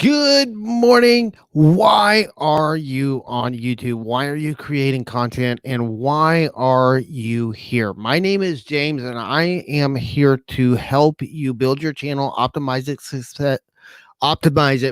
Good morning. Why are you on YouTube? Why are you creating content? And why are you here? My name is James, and I am here to help you build your channel, optimize it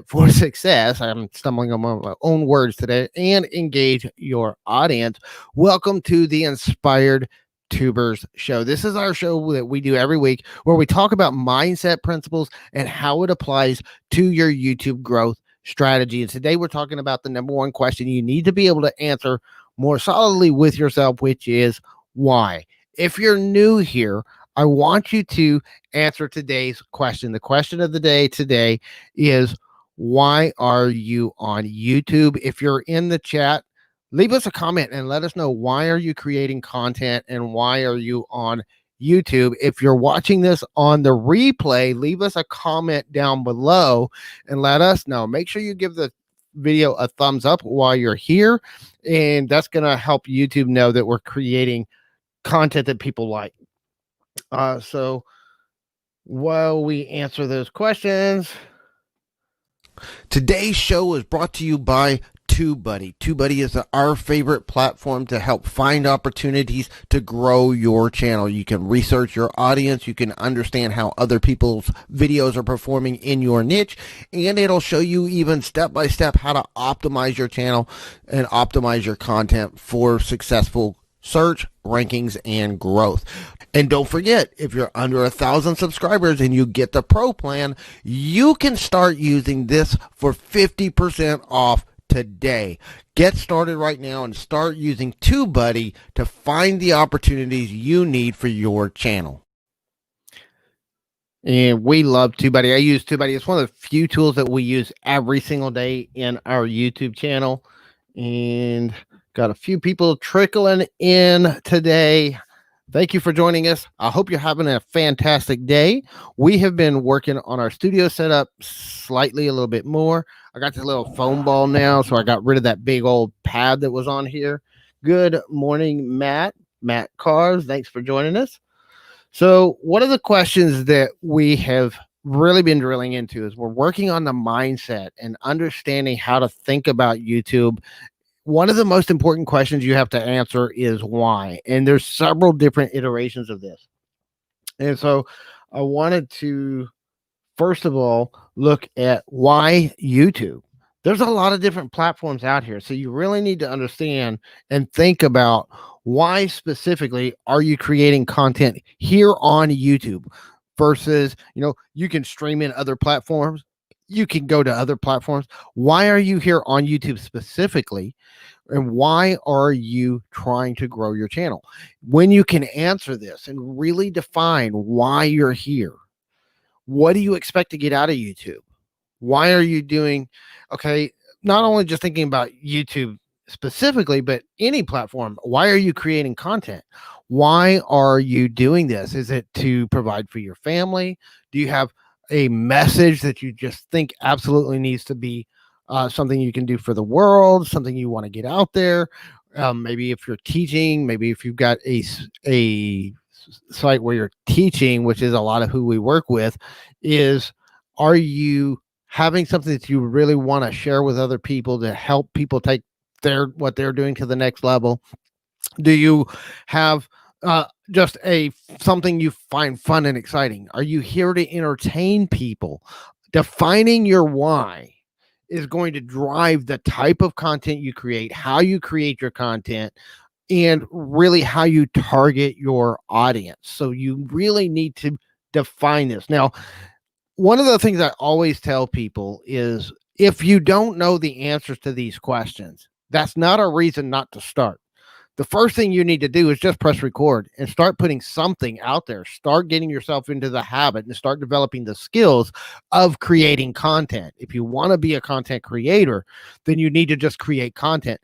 for success. I'm stumbling on my own words today, and engage your audience. Welcome to the Inspired Tubers Show. This is our show that we do every week where we talk about mindset principles and how it applies to your YouTube growth strategy. And today we're talking about the number one question you need to be able to answer more solidly with yourself, which is why. If you're new here, I want you to answer today's question. The question of the day today is, why are you on YouTube? If you're in the chat, leave us a comment and let us know, why are you creating content and why are you on YouTube? If you're watching this on the replay, leave us a comment down below and let us know. Make sure you give the video a thumbs up while you're here, and that's going to help YouTube know that we're creating content that people like. So while we answer those questions, today's show is brought to you by TubeBuddy. TubeBuddy is our favorite platform to help find opportunities to grow your channel. You can research your audience, you can understand how other people's videos are performing in your niche, and it'll show you even step by step how to optimize your channel and optimize your content for successful search, rankings, and growth. And don't forget, if you're under 1,000 subscribers and you get the pro plan, you can start using this for 50% off today. Get started right now and start using TubeBuddy to find the opportunities you need for your channel. And we love TubeBuddy. I use TubeBuddy. It's one of the few tools that we use every single day in our YouTube channel. And got a few people trickling in today. Thank you for joining us. I hope you're having a fantastic day. We have been working on our studio setup slightly a little bit more. I got this little foam ball now, so I got rid of that big old pad that was on here. Good morning, Matt Cars. Thanks for joining us. So one of the questions that we have really been drilling into is we're working on the mindset and understanding how to think about YouTube. One of the most important questions you have to answer is why. And there's several different iterations of this. And so I wanted to, first of all, look at why YouTube. There's a lot of different platforms out here. So you really need to understand and think about, why specifically are you creating content here on YouTube versus, you can stream in other platforms. You can go to other platforms. Why are you here on YouTube specifically? And why are you trying to grow your channel? When you can answer this and really define why you're here, what do you expect to get out of YouTube? Why are you doing, okay, not only just thinking about YouTube specifically, but any platform. Why are you creating content? Why are you doing this? Is it to provide for your family? Do you have a message that you just think absolutely needs to be something you can do for the world, something you want to get out there? Maybe if you're teaching, maybe if you've got a site where you're teaching, which is a lot of who we work with, are you having something that you really want to share with other people to help people take what they're doing to the next level? Do you have just something you find fun and exciting? Are you here to entertain people? Defining your why is going to drive the type of content you create, how you create your content, and really how you target your audience. So you really need to define this. Now, one of the things I always tell people is, if you don't know the answers to these questions, that's not a reason not to start. The first thing you need to do is just press record and start putting something out there. Start getting yourself into the habit and start developing the skills of creating content. If you want to be a content creator, then you need to just create content.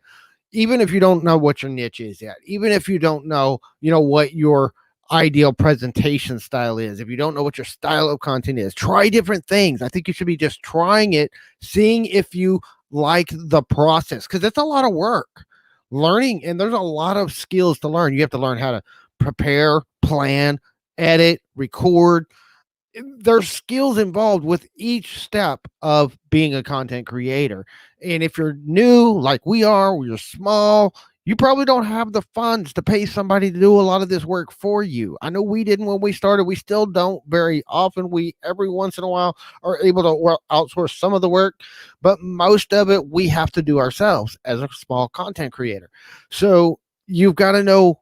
Even if you don't know what your niche is yet, even if you don't know, what your ideal presentation style is, if you don't know what your style of content is, try different things. I think you should be just trying it, seeing if you like the process, because it's a lot of work. Learning, and there's a lot of skills to learn. You have to learn how to prepare, plan, edit, record, there's skills involved with each step of being a content creator. And if you're new, like we are, or you're small, you probably don't have the funds to pay somebody to do a lot of this work for you. I know we didn't when we started. We still don't very often. We every once in a while are able to outsource some of the work, but most of it we have to do ourselves as a small content creator. So you've got to know.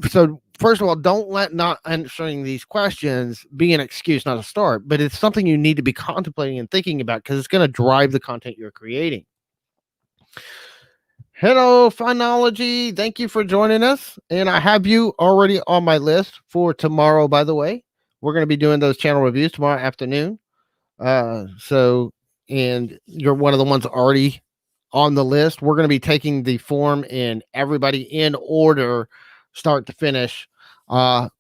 So first of all, don't let not answering these questions be an excuse not to start, but it's something you need to be contemplating and thinking about because it's going to drive the content you're creating. Hello, Phonology. Thank you for joining us. And I have you already on my list for tomorrow, by the way. We're going to be doing those channel reviews tomorrow afternoon. And you're one of the ones already on the list. We're going to be taking the form and everybody in order, start to finish, on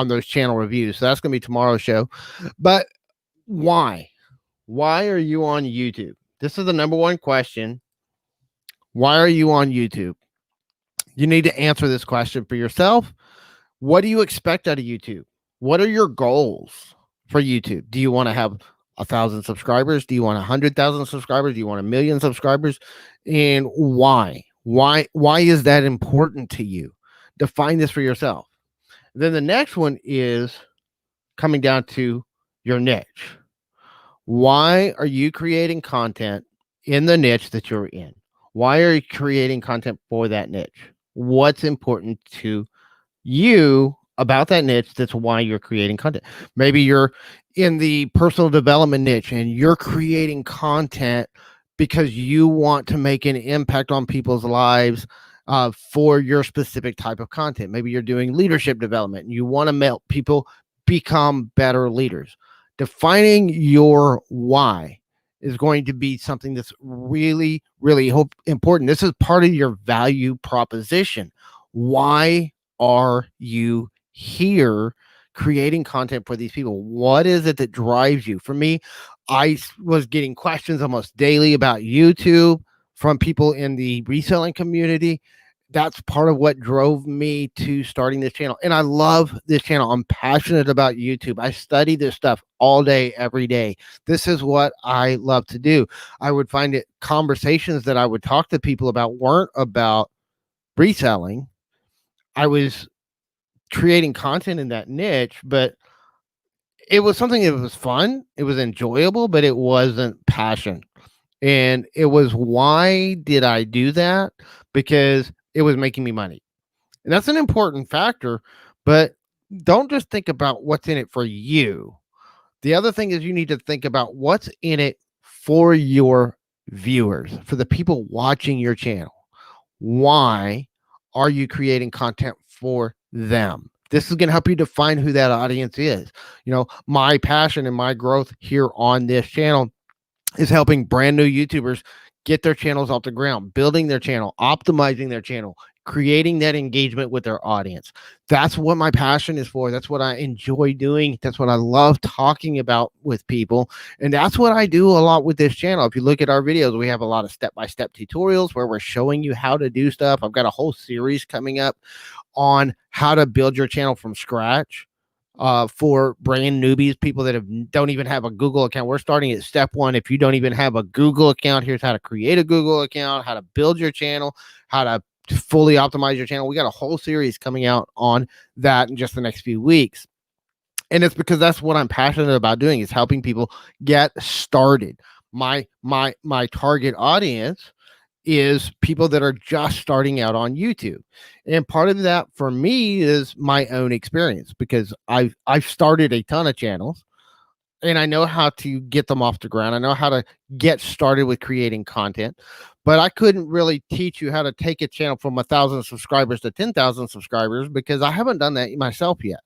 those channel reviews. So that's going to be tomorrow's show. But why? Why are you on YouTube? This is the number one question. Why are you on YouTube? You need to answer this question for yourself. What do you expect out of YouTube? What are your goals for YouTube? Do you want to have 1,000 subscribers? Do you want 100,000 subscribers? Do you want 1,000,000 subscribers? And why? Why is that important to you? Define this for yourself. Then the next one is coming down to your niche. Why are you creating content in the niche that you're in? Why are you creating content for that niche? What's important to you about that niche? That's why you're creating content. Maybe you're in the personal development niche and you're creating content because you want to make an impact on people's lives for your specific type of content. Maybe you're doing leadership development and you want to help people become better leaders. Defining your why is going to be something that's really, really important. This is part of your value proposition. Why are you here creating content for these people? What is it that drives you? For me, I was getting questions almost daily about YouTube from people in the reselling community. That's part of what drove me to starting this channel. And I love this channel. I'm passionate about YouTube. I study this stuff all day, every day. This is what I love to do. I would find it conversations that I would talk to people about weren't about reselling. I was creating content in that niche, but it was something that was fun. It was enjoyable, but it wasn't passion. And it was, why did I do that? Because it was making me money. And that's an important factor, but don't just think about what's in it for you. The other thing is you need to think about what's in it for your viewers, for the people watching your channel. Why are you creating content for them? This is going to help you define who that audience is. You know, my passion and my growth here on this channel is helping brand new YouTubers get their channels off the ground, building their channel, optimizing their channel, creating that engagement with their audience. That's what my passion is for. That's what I enjoy doing. That's what I love talking about with people. And that's what I do a lot with this channel. If you look at our videos, we have a lot of step-by-step tutorials where we're showing you how to do stuff. I've got a whole series coming up on how to build your channel from scratch. For brand newbies, people that don't even have a Google account. We're starting at step one. If you don't even have a Google account, here's how to create a Google account, how to build your channel, how to fully optimize your channel. We got a whole series coming out on that in just the next few weeks. And it's because that's what I'm passionate about doing, is helping people get started. My target audience is people that are just starting out on YouTube. And part of that for me is my own experience, because I've started a ton of channels and I know how to get them off the ground. I know how to get started with creating content, but I couldn't really teach you how to take a channel from 1,000 subscribers to 10,000 subscribers because I haven't done that myself yet.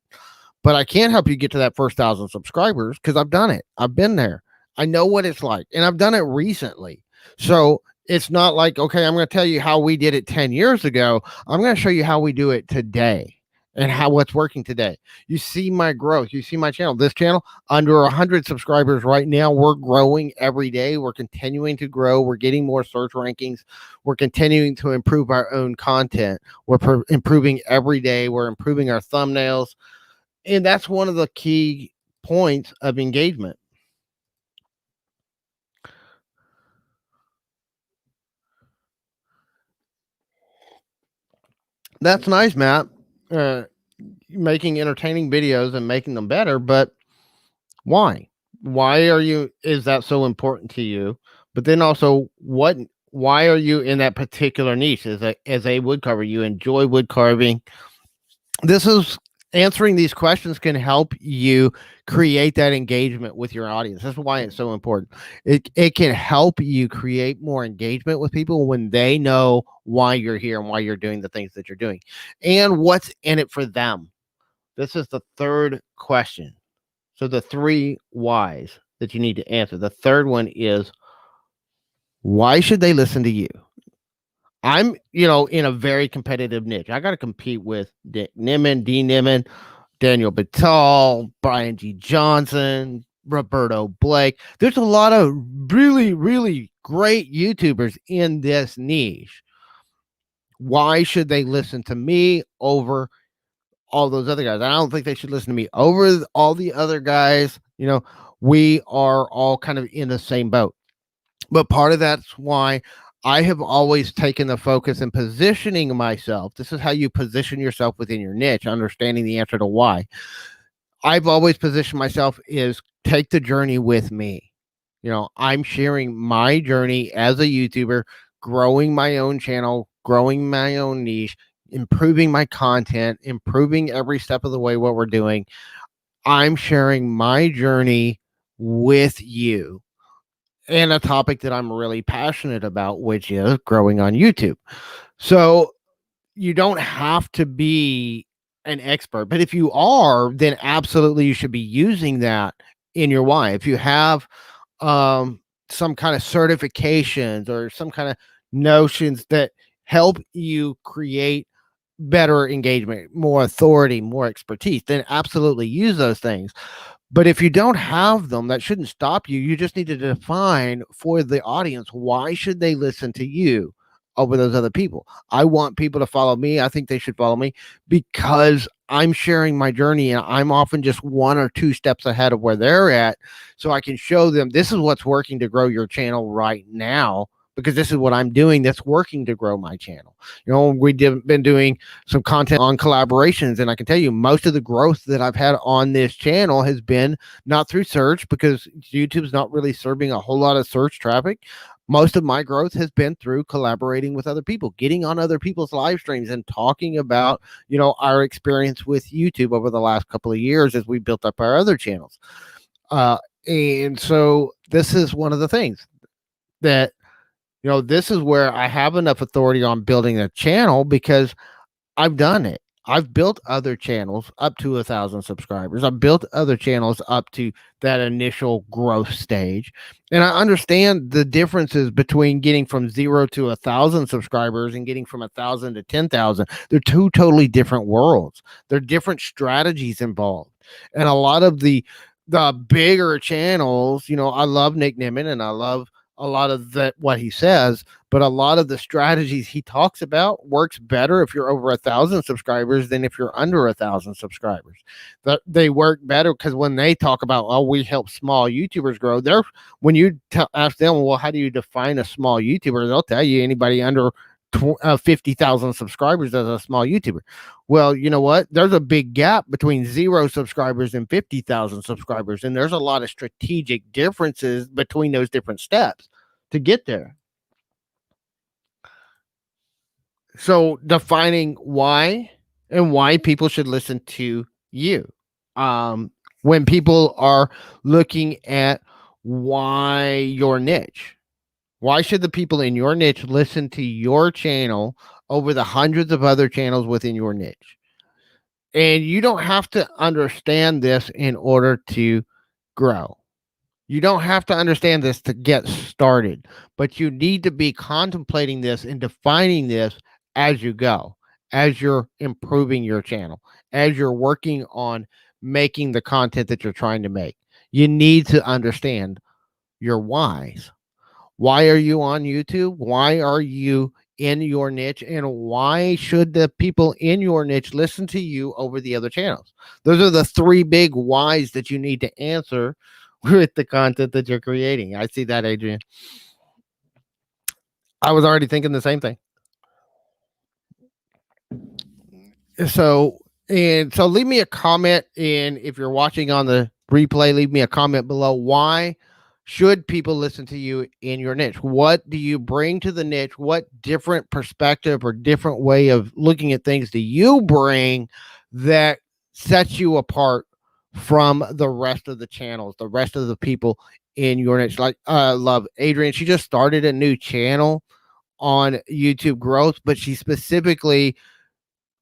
But I can help you get to that first 1,000 subscribers because I've done it. I've been there. I know what it's like, and I've done it recently. So it's not like, okay, I'm going to tell you how we did it 10 years ago. I'm going to show you how we do it today and how what's working today. You see my growth. You see my channel. This channel, under 100 subscribers right now. We're growing every day. We're continuing to grow. We're getting more search rankings. We're continuing to improve our own content. We're improving every day. We're improving our thumbnails. And that's one of the key points of engagement. That's nice, Matt. Uh, Making entertaining videos and making them better, but why? Why are you is that so important to you? But then also why are you in that particular niche as a wood carver? You enjoy wood carving. This is answering these questions can help you create that engagement with your audience. That's why it's so important. It can help you create more engagement with people when they know why you're here and why you're doing the things that you're doing and what's in it for them. This is the third question. So the three whys that you need to answer. The third one is why should they listen to you? I'm, in a very competitive niche. I got to compete with Dick Niman, D Niman, Daniel Batal, Brian G. Johnson, Roberto Blake. There's a lot of really, really great YouTubers in this niche. Why should they listen to me over all those other guys? I don't think they should listen to me over all the other guys. We are all kind of in the same boat. But part of that's why I have always taken the focus in positioning myself. This is how you position yourself within your niche, understanding the answer to why. I've always positioned myself is take the journey with me. I'm sharing my journey as a YouTuber, growing my own channel, growing my own niche, improving my content, improving every step of the way what we're doing. I'm sharing my journey with you and a topic that I'm really passionate about, which is growing on YouTube. So you don't have to be an expert, but if you are, then absolutely you should be using that in your why. If you have some kind of certifications or some kind of notions that help you create better engagement, more authority, more expertise, then absolutely use those things. But if you don't have them, that shouldn't stop you. You just need to define for the audience, why should they listen to you over those other people? I want people to follow me. I think they should follow me because I'm sharing my journey and I'm often just one or two steps ahead of where they're at. So I can show them this is what's working to grow your channel right now, because this is what I'm doing that's working to grow my channel. Been doing some content on collaborations, and I can tell you most of the growth that I've had on this channel has been not through search, because YouTube's not really serving a whole lot of search traffic. Most of my growth has been through collaborating with other people, getting on other people's live streams and talking about, our experience with YouTube over the last couple of years as we built up our other channels. And so this is one of the things that, this is where I have enough authority on building a channel because I've done it. I've built other channels up to 1,000 subscribers. I've built other channels up to that initial growth stage. And I understand the differences between getting from 0 to 1,000 subscribers and getting from 1,000 to 10,000. They're two totally different worlds. There are different strategies involved. And a lot of the bigger channels, I love Nick Niman and I love a lot of that what he says, but a lot of the strategies he talks about works better if you're over 1,000 subscribers than if you're under 1,000 subscribers. They work better because when they talk about, oh, we help small YouTubers grow, when you ask them, well, how do you define a small YouTuber? They'll tell you anybody under 50,000 subscribers as a small YouTuber. Well, you know what? There's a big gap between 0 subscribers and 50,000 subscribers. And there's a lot of strategic differences between those different steps to get there. So defining why and why people should listen to you. When people are looking at why your niche, why should the people in your niche listen to your channel over the hundreds of other channels within your niche? And you don't have to understand this in order to grow. You don't have to understand this to get started, but you need to be contemplating this and defining this as you go, as you're improving your channel, as you're working on making the content that you're trying to make. You need to understand your whys. Why are you on YouTube? Why are you in your niche, and why should the people in your niche listen to you over the other channels? Those are the three big whys that you need to answer with the content that you're creating. I see that, Adrian. I was already thinking the same thing. So, and so leave me a comment, and if you're watching on the replay, leave me a comment below. Why should people listen to you in your niche? What do you bring to the niche? What different perspective or different way of looking at things do you bring that sets you apart from the rest of the channels, the rest of the people in your niche? Like, love Adrian. She just started a new channel on YouTube Growth, but she specifically,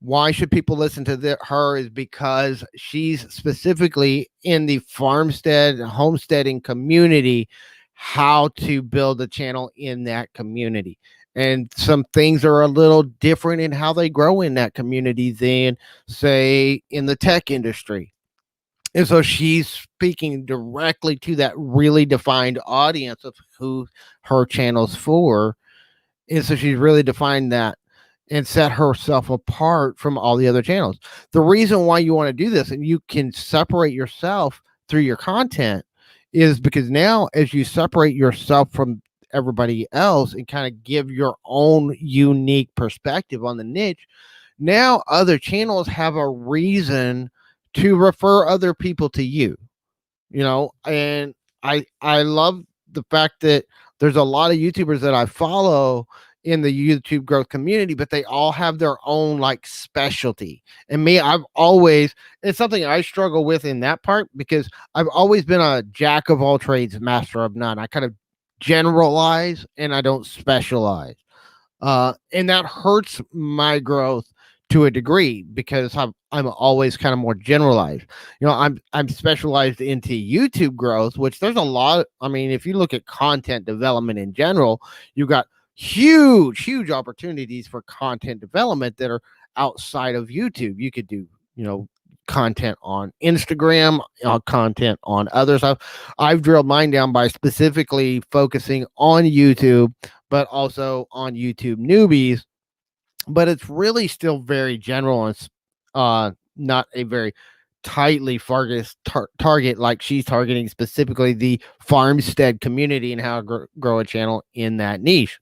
why should people listen to her is because she's specifically in the farmstead homesteading community, how to build a channel in that community, and some things are a little different in how they grow in that community than, say, in the tech industry. And so she's speaking directly to that really defined audience of who her channel's for. And so she's really defined that and set herself apart from all the other channels. The reason why you want to do this and you can separate yourself through your content is because now, as you separate yourself from everybody else and kind of give your own unique perspective on the niche, now other channels have a reason to refer other people to you, and I love the fact that there's a lot of YouTubers that I follow in the YouTube growth community, but they all have their own like specialty. And me, it's something I struggle with in that part, because I've always been a jack of all trades, master of none. I kind of generalize and I don't specialize. And that hurts my growth to a degree, because I'm always kind of more generalized. I'm specialized into YouTube growth, which there's a lot. I mean, if you look at content development in general, you've got huge opportunities for content development that are outside of YouTube. You could do, content on Instagram, content on others. I've drilled mine down by specifically focusing on YouTube, but also on YouTube newbies. But it's really still very general, and not a very tightly focused target, like she's targeting specifically the farmstead community and how to grow a channel in that niche.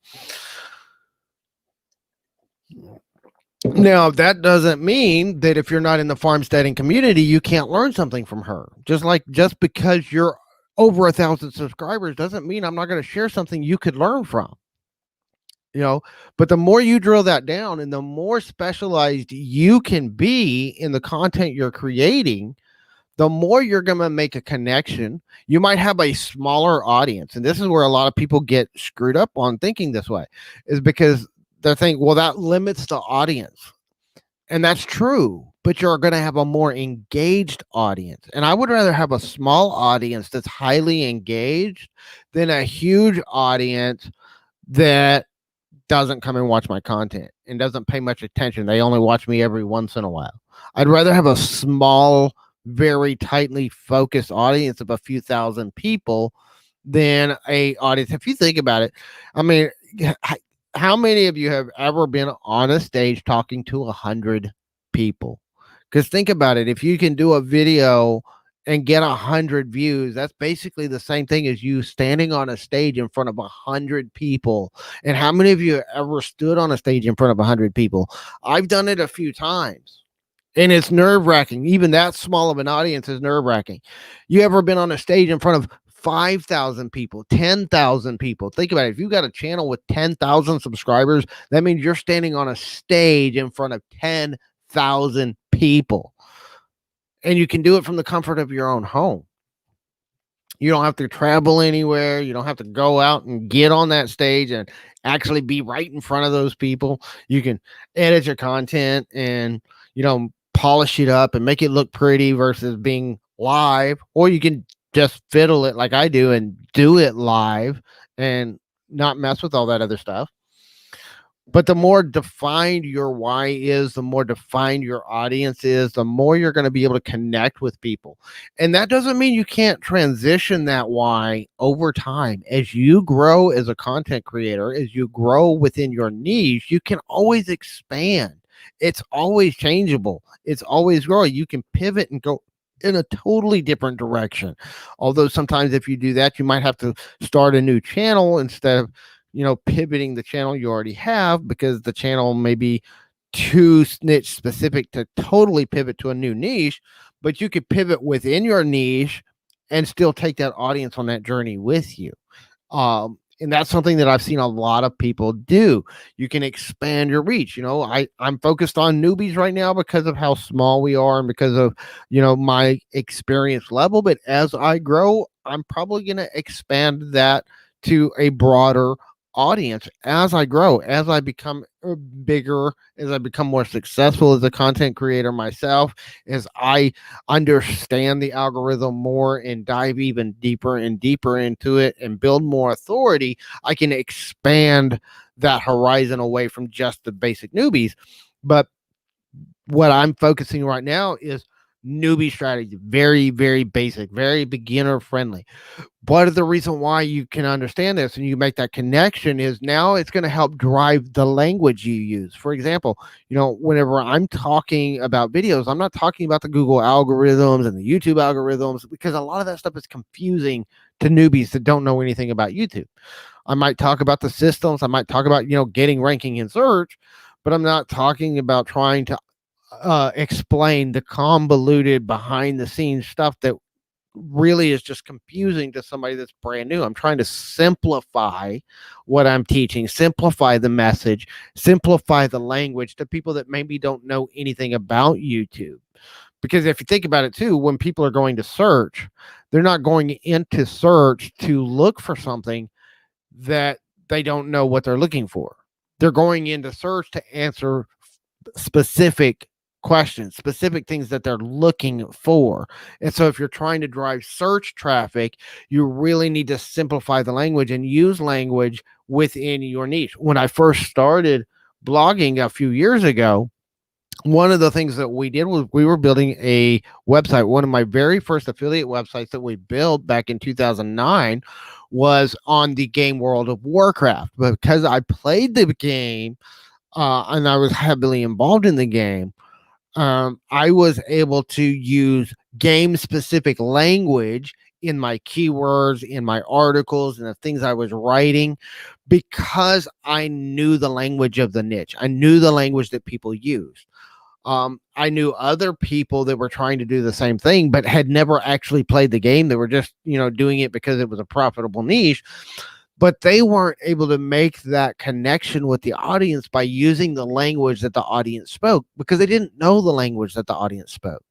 Now, that doesn't mean that if you're not in the farmsteading community, you can't learn something from her. Just because you're over 1,000 subscribers doesn't mean I'm not going to share something you could learn from. But the more you drill that down and the more specialized you can be in the content you're creating, the more you're going to make a connection. You might have a smaller audience. And this is where a lot of people get screwed up on thinking this way, is because they think, well, that limits the audience. And that's true, but you're going to have a more engaged audience. And I would rather have a small audience that's highly engaged than a huge audience that doesn't come and watch my content and doesn't pay much attention. They only watch me every once in a while. I'd rather have a small, very tightly focused audience of a few thousand people than a audience. If you think about it, I mean, how many of you have ever been on a stage talking to 100 people? Because think about it. If you can do a video and get 100 views, that's basically the same thing as you standing on a stage in front of 100 people. And how many of you have ever stood on a stage in front of 100 people? I've done it a few times, and it's nerve-wracking. Even that small of an audience is nerve-wracking. You ever been on a stage in front of 5,000 people, 10,000 people? Think about it. If you got a channel with 10,000 subscribers, that means you're standing on a stage in front of 10,000 people. And you can do it from the comfort of your own home. You don't have to travel anywhere. You don't have to go out and get on that stage and actually be right in front of those people. You can edit your content and, polish it up and make it look pretty versus being live. Or you can just fiddle it like I do and do it live and not mess with all that other stuff. But the more defined your why is, the more defined your audience is, the more you're going to be able to connect with people. And that doesn't mean you can't transition that why over time. As you grow as a content creator, as you grow within your niche, you can always expand. It's always changeable, it's always growing. You can pivot and go in a totally different direction. Although sometimes if you do that, you might have to start a new channel instead of pivoting the channel you already have, because the channel may be too niche specific to totally pivot to a new niche. But you could pivot within your niche and still take that audience on that journey with you. And that's something that I've seen a lot of people do. You can expand your reach. I'm focused on newbies right now because of how small we are and because of my experience level. But as I grow, I'm probably going to expand that to a broader audience as I grow, as I become bigger, as I become more successful as a content creator myself, as I understand the algorithm more and dive even deeper and deeper into it and build more authority. I can expand that horizon away from just the basic newbies. But what I'm focusing right now is newbie strategy, very, very basic, very beginner friendly. Part of the reason why you can understand this and you make that connection is now it's going to help drive the language you use. For example, whenever I'm talking about videos, I'm not talking about the Google algorithms and the YouTube algorithms, because a lot of that stuff is confusing to newbies that don't know anything about YouTube. I might talk about the systems, I might talk about getting ranking in search, but I'm not talking about trying to explain the convoluted behind the scenes stuff that really is just confusing to somebody that's brand new. I'm trying to simplify what I'm teaching, simplify the message, simplify the language to people that maybe don't know anything about YouTube. Because if you think about it too, when people are going to search, they're not going into search to look for something that they don't know what they're looking for. They're going into search to answer specific questions, specific things that they're looking for. And so if you're trying to drive search traffic, you really need to simplify the language and use language within your niche. When I first started blogging a few years ago, one of the things that we did was we were building a website. One of my very first affiliate websites that we built back in 2009 was on the game World of Warcraft. But because I played the game, and I was heavily involved in the game, I was able to use game specific language in my keywords, in my articles, and the things I was writing, because I knew the language of the niche. I knew the language that people use. I knew other people that were trying to do the same thing, but had never actually played the game. They were just, doing it because it was a profitable niche, but they weren't able to make that connection with the audience by using the language that the audience spoke, because they didn't know the language that the audience spoke.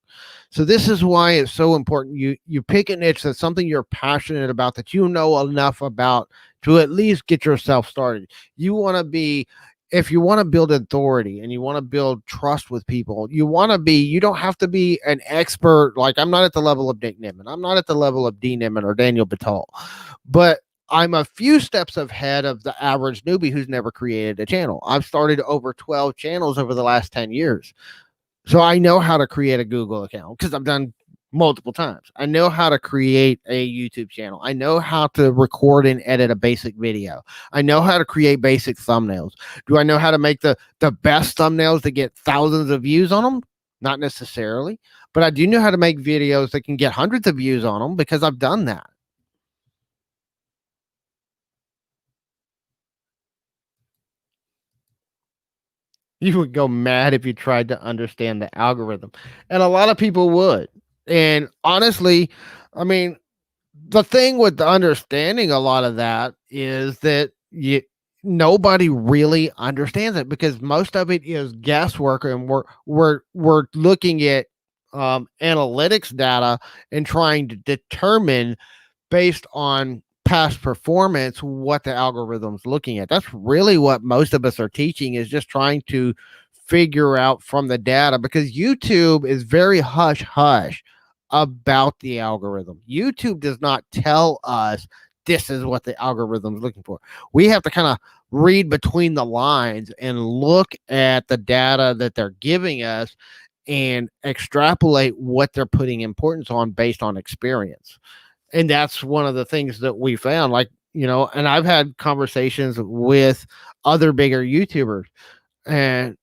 So this is why it's so important. You pick a niche that's something you're passionate about, that you know enough about to at least get yourself started. You want to be, if you want to build authority and you want to build trust with people, you don't have to be an expert. Like, I'm not at the level of Nick Nimmin. I'm not at the level of D Nimmin or Daniel Batal, but I'm a few steps ahead of the average newbie who's never created a channel. I've started over 12 channels over the last 10 years. So I know how to create a Google account because I've done multiple times. I know how to create a YouTube channel. I know how to record and edit a basic video. I know how to create basic thumbnails. Do I know how to make the best thumbnails that get thousands of views on them? Not necessarily, but I do know how to make videos that can get hundreds of views on them because I've done that. You would go mad if you tried to understand the algorithm. And a lot of people would. And honestly, I mean, the thing with the understanding a lot of that is that nobody really understands it, because most of it is guesswork, and we're looking at analytics data and trying to determine, based on past performance, what the algorithm's looking at. That's really what most of us are teaching, is just trying to figure out from the data, because YouTube is very hush hush about the algorithm. YouTube does not tell us this is what the algorithm's looking for. We have to kind of read between the lines and look at the data that they're giving us and extrapolate what they're putting importance on based on experience. And that's one of the things that we found, like, and I've had conversations with other bigger YouTubers and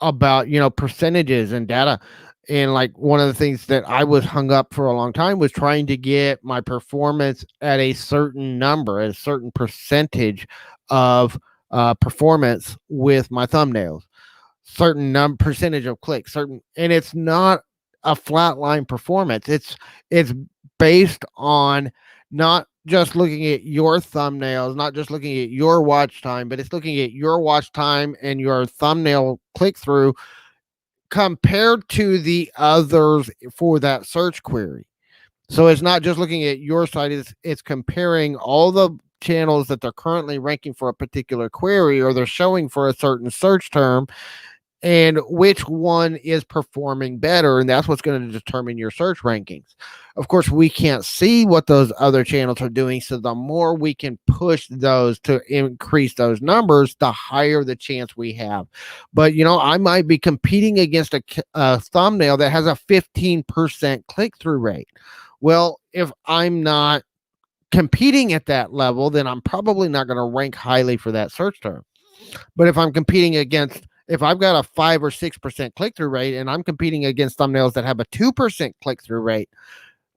about, percentages and data. And like one of the things that I was hung up for a long time was trying to get my performance at a certain number, at a certain percentage of performance with my thumbnails, certain percentage of clicks, and it's not a flatline performance. It's based on not just looking at your thumbnails, not just looking at your watch time, but it's looking at your watch time and your thumbnail click through compared to the others for that search query. So it's not just looking at your site, it's comparing all the channels that they're currently ranking for a particular query, or they're showing for a certain search term, and which one is performing better. And that's what's going to determine your search rankings. Of course, we can't see what those other channels are doing. So the more we can push those to increase those numbers, the higher the chance we have. But, I might be competing against a thumbnail that has a 15% click-through rate. Well, if I'm not competing at that level, then I'm probably not going to rank highly for that search term. But if I'm competing against, if I've got a 5 or 6% click-through rate and I'm competing against thumbnails that have a 2% click-through rate,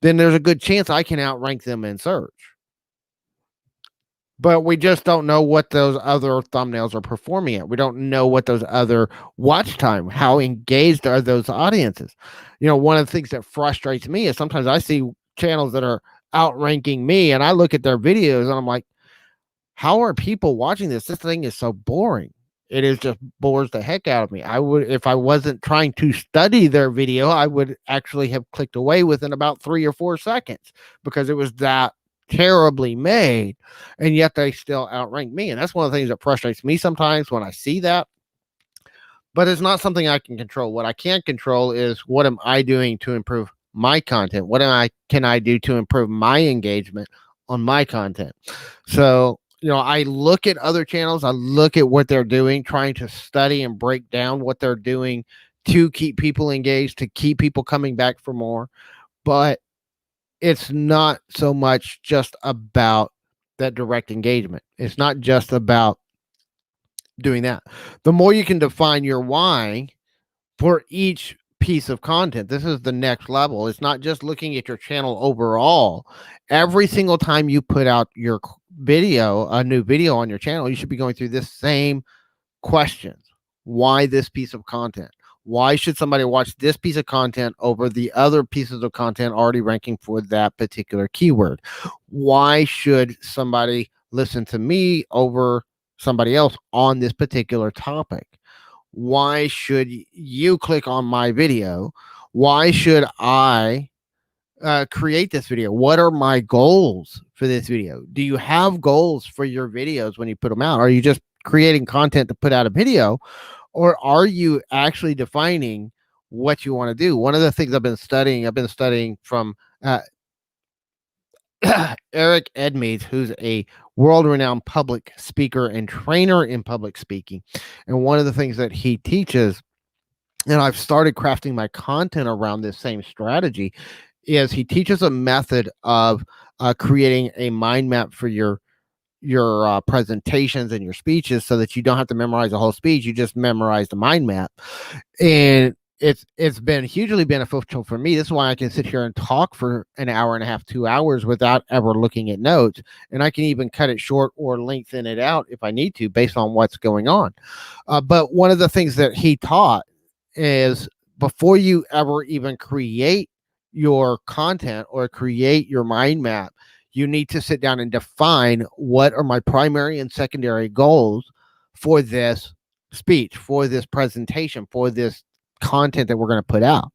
then there's a good chance I can outrank them in search. But we just don't know what those other thumbnails are performing at. We don't know what those other watch time, how engaged are those audiences. One of the things that frustrates me is sometimes I see channels that are outranking me and I look at their videos and I'm like, how are people watching this? This thing is so boring. It is just bores the heck out of me. I would, if I wasn't trying to study their video, I would actually have clicked away within about 3 or 4 seconds because it was that terribly made, and yet they still outrank me. And that's one of the things that frustrates me sometimes when I see that. But it's not something I can control. What I can control is what am I doing to improve my content? What can I do to improve my engagement on my content? So, I look at other channels, I look at what they're doing, trying to study and break down what they're doing to keep people engaged, to keep people coming back for more. But it's not so much just about that direct engagement. It's not just about doing that. The more you can define your why for each piece of content, this is the next level. It's not just looking at your channel overall. Every single time you put out your video, a new video on your channel, you should be going through this same questions. Why this piece of content? Why should somebody watch this piece of content over the other pieces of content already ranking for that particular keyword? Why should somebody listen to me over somebody else on this particular topic? Why should you click on my video? Why should I create this video? What are my goals for this video? Do you have goals for your videos when you put them out? Are you just creating content to put out a video, or are you actually defining what you want to do? One of the things I've been studying from Eric Edmeades, who's a world-renowned public speaker and trainer in public speaking. And one of the things that he teaches, and I've started crafting my content around this same strategy, is he teaches a method of creating a mind map for your presentations and your speeches, so that you don't have to memorize the whole speech. You just memorize the mind map. And it's been hugely beneficial for me. This is why I can sit here and talk for an hour and a half, 2 hours without ever looking at notes. And I can even cut it short or lengthen it out if I need to based on what's going on. But one of the things that he taught is, before you ever even create your content or create your mind map, you need to sit down and define what are my primary and secondary goals for this speech, for this presentation, for this content that we're going to put out.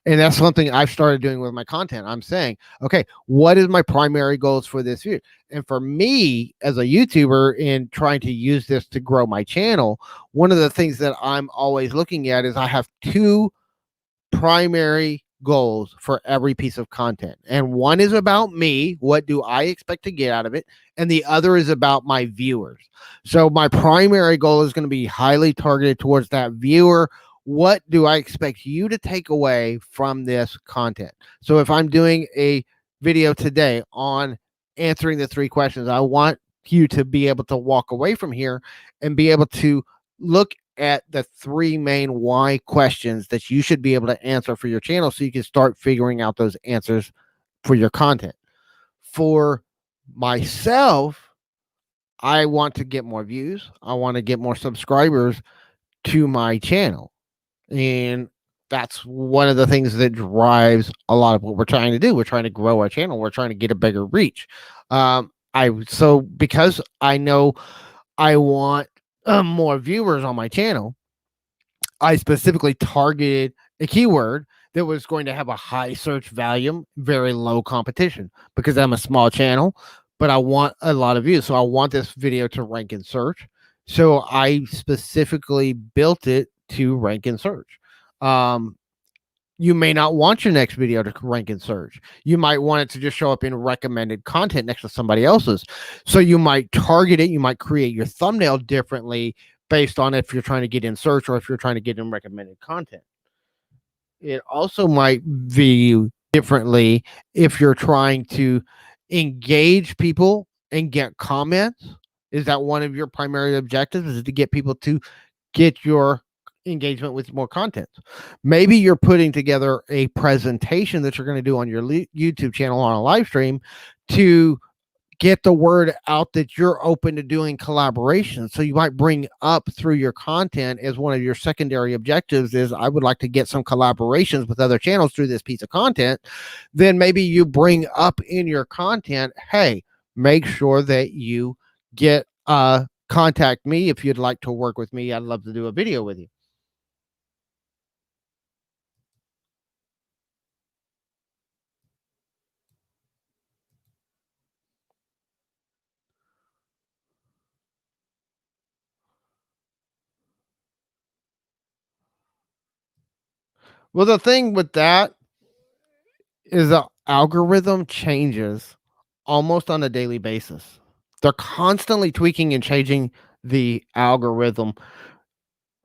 And that's something I've started doing with my content. I'm saying, okay, what is my primary goals for this video? And for me as a YouTuber, in trying to use this to grow my channel, one of the things that I'm always looking at is I have 2 primary goals for every piece of content. And one is about me. What do I expect to get out of it? And the other is about my viewers. So my primary goal is going to be highly targeted towards that viewer. What do I expect you to take away from this content? So if I'm doing a video today on answering the 3 questions, I want you to be able to walk away from here and be able to look at the 3 main why questions that you should be able to answer for your channel so you can start figuring out those answers for your content. For myself, I want to get more views. I want to get more subscribers to my channel. And that's one of the things that drives a lot of what we're trying to do. We're trying to grow our channel. We're trying to get a bigger reach. So because I know I want more viewers on my channel, I specifically targeted a keyword that was going to have a high search volume, very low competition, because I'm a small channel, but I want a lot of views. So I want this video to rank in search. So I specifically built it to rank in search. You may not want your next video to rank in search. You might want it to just show up in recommended content next to somebody else's. So you might target it. You might create your thumbnail differently based on if you're trying to get in search or if you're trying to get in recommended content. It also might view differently if you're trying to engage people and get comments. Is that one of your primary objectives? Is to get people to get your engagement with more content? Maybe you're putting together a presentation that you're going to do on your YouTube channel on a live stream to get the word out that you're open to doing collaboration. So you might bring up through your content as one of your secondary objectives is I would like to get some collaborations with other channels through this piece of content. Then maybe you bring up in your content, hey, make sure that you get contact me if you'd like to work with me. I'd love to do a video with you. Well, the thing with that is the algorithm changes almost on a daily basis. They're constantly tweaking and changing the algorithm.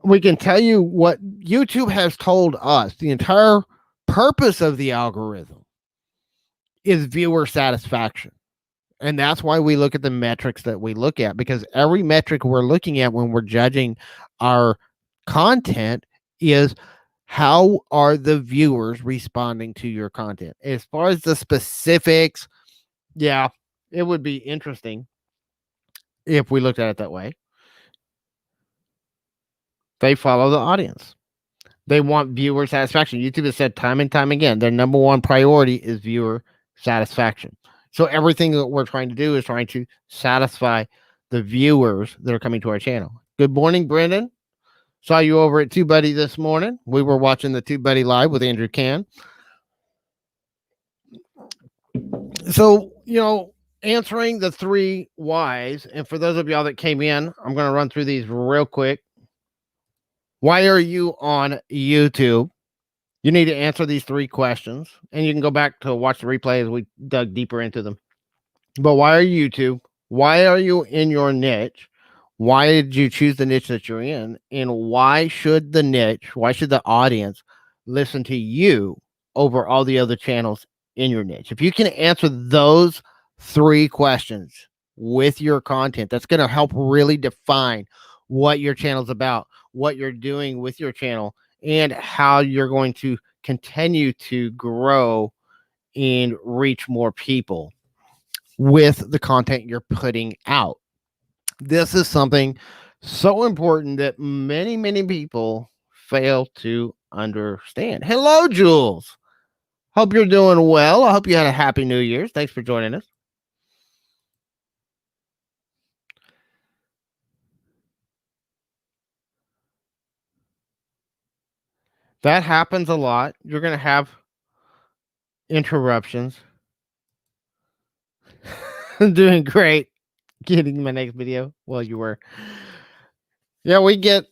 We can tell you what YouTube has told us. The entire purpose of the algorithm is viewer satisfaction. And that's why we look at the metrics that we look at, because every metric we're looking at when we're judging our content is how are the viewers responding to your content. As far as the specifics, yeah, it would be interesting if we looked at it that way. They follow the audience. They want viewer satisfaction. YouTube has said time and time again, their number one priority is viewer satisfaction. So everything that we're trying to do is trying to satisfy the viewers that are coming to our channel. Good morning, Brendan. Saw you over at TubeBuddy this morning. We were watching the TubeBuddy live with Andrew Can. So, answering the 3 whys, and for those of y'all that came in, I'm going to run through these real quick. Why are you on YouTube? You need to answer these 3 questions, and you can go back to watch the replay as we dug deeper into them. But why are you YouTube? Why are you in your niche? Why did you choose the niche that you're in? And why should the audience listen to you over all the other channels in your niche? If you can answer those 3 questions with your content, that's going to help really define what your channel's about, what you're doing with your channel, and how you're going to continue to grow and reach more people with the content you're putting out. This is something so important that many, many people fail to understand. Hello, Jules. Hope you're doing well. I hope you had a happy New Year's. Thanks for joining us. That happens a lot. You're going to have interruptions. I'm doing great. Getting my next video. Well, you were. Yeah, we get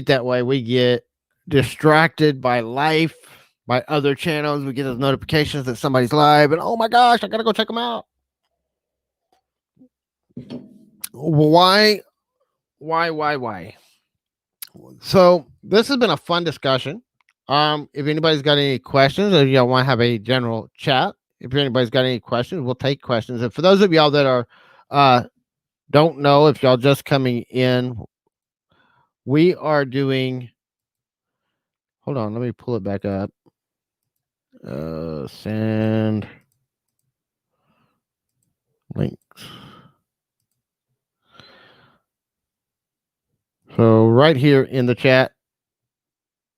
that way. We get distracted by life, my other channels, we get those notifications that somebody's live, and oh my gosh, I gotta go check them out. Why? Why? So this has been a fun discussion. If anybody's got any questions, or y'all want to have a general chat, if anybody's got any questions, we'll take questions. And for those of y'all that are don't know, if y'all just coming in, we are doing. Hold on, let me pull it back up. Send links. So right here in the chat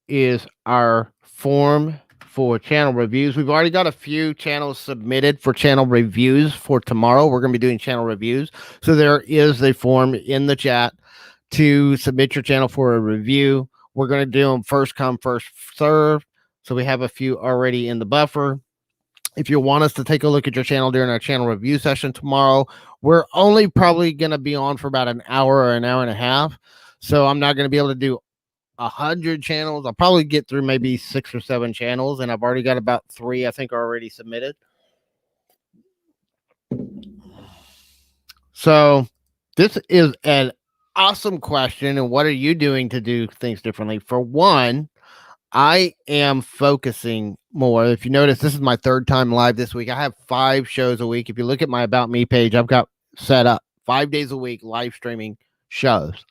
is our form for channel reviews. We've already got a few channels submitted for channel reviews for tomorrow. We're going to be doing channel reviews. So there is a form in the chat to submit your channel for a review. We're going to do them first come, first serve. So we have a few already in the buffer. If you want us to take a look at your channel during our channel review session tomorrow, we're only probably going to be on for about an hour or an hour and a half. So I'm not going to be able to do 100 channels. I'll probably get through maybe 6 or 7 channels, and I've already got about 3, I think, already submitted. So this is an awesome question. And what are you doing to do things differently? For one, I am focusing more. If you notice, this is my 3rd time live this week. I have 5 shows a week. If you look at my About Me page, I've got set up 5 days a week live streaming shows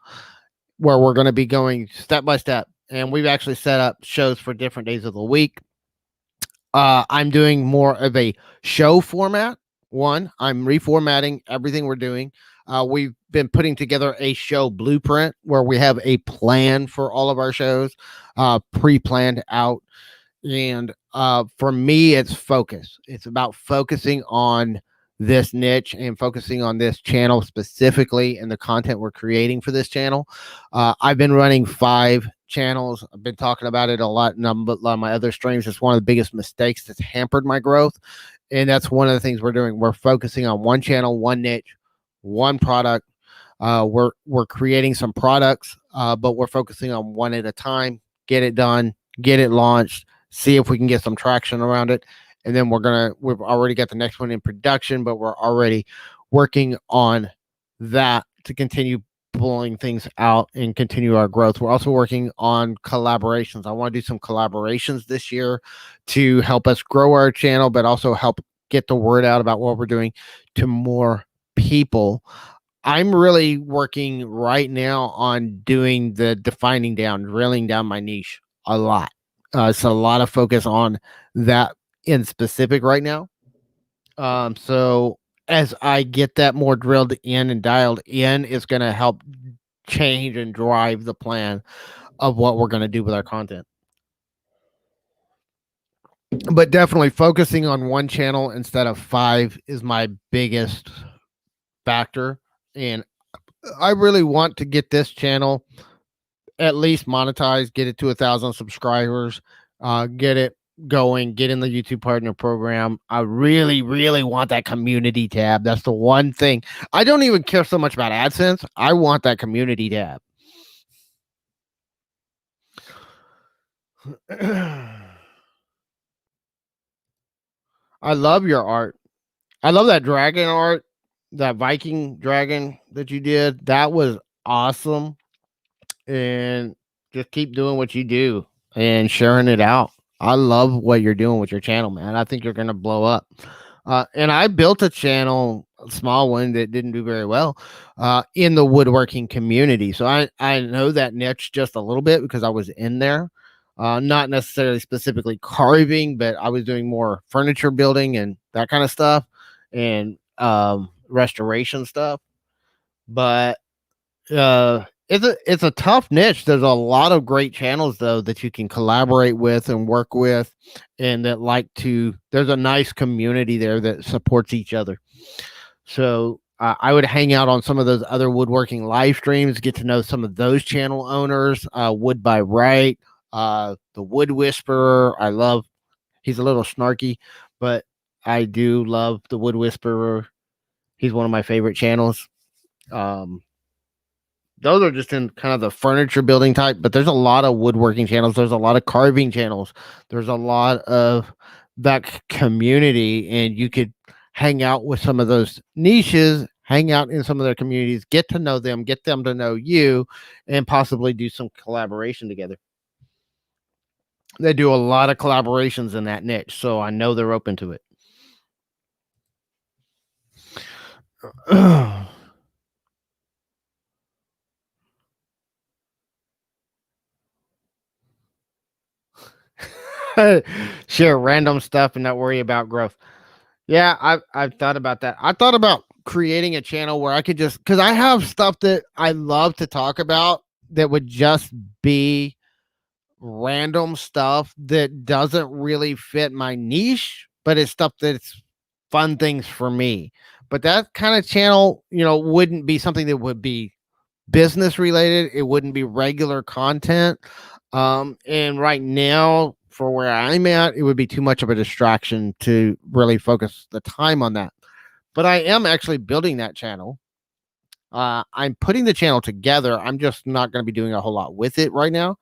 where we're going to be going step by step. And we've actually set up shows for different days of the week. I'm doing more of a show format. One, I'm reformatting everything we're doing. We've been putting together a show blueprint where we have a plan for all of our shows, pre-planned out. And for me, it's focus. It's about focusing on this niche and focusing on this channel specifically and the content we're creating for this channel. I've been running 5 channels. I've been talking about it a lot in a lot of my other streams. It's one of the biggest mistakes that's hampered my growth. And that's one of the things we're doing. We're focusing on one channel, one niche, one product. We're creating some products, but we're focusing on one at a time. Get it done, get it launched, see if we can get some traction around it. And then we've already got the next one in production, but we're already working on that to continue pulling things out and continue our growth. We're also working on collaborations. I want to do some collaborations this year to help us grow our channel, but also help get the word out about what we're doing to more people. I'm really working right now on doing the defining down, drilling down my niche a lot. It's a lot of focus on that in specific right now. So as I get that more drilled in and dialed in, it's going to help change and drive the plan of what we're going to do with our content. But definitely focusing on one channel instead of 5 is my biggest factor. And I really want to get this channel at least monetized, get it to 1,000 subscribers, get it going, get in the YouTube partner program. I really, really want that community tab. That's the one thing. I don't even care so much about AdSense. I want that community tab. I love your art. I love that dragon art, that Viking dragon that you did. That was awesome. And just keep doing what you do and sharing it out. I love what you're doing with your channel, man. I think you're going to blow up. And I built a channel, a small one that didn't do very well, in the woodworking community. So I know that niche just a little bit because I was in there. Not necessarily specifically carving, but I was doing more furniture building and that kind of stuff and restoration stuff. But it's a tough niche. There's a lot of great channels though that you can collaborate with and work with, and that there's a nice community there that supports each other. So I would hang out on some of those other woodworking live streams, get to know some of those channel owners. Wood by Right, the Wood Whisperer. He's a little snarky, but I do love the Wood Whisperer. He's one of my favorite channels. Those are just in kind of the furniture building type, but there's a lot of woodworking channels. There's a lot of carving channels. There's a lot of that community, and you could hang out with some of those niches, hang out in some of their communities, get to know them, get them to know you, and possibly do some collaboration together. They do a lot of collaborations in that niche, so I know they're open to it. Share random stuff and not worry about growth. Yeah, I've thought about that. I thought about creating a channel where I could just, because I have stuff that I love to talk about that would just be random stuff that doesn't really fit my niche, but it's stuff that's fun things for me. But that kind of channel, wouldn't be something that would be business related. It wouldn't be regular content. And right now, for where I'm at, it would be too much of a distraction to really focus the time on that. But I am actually building that channel. I'm putting the channel together. I'm just not going to be doing a whole lot with it right now.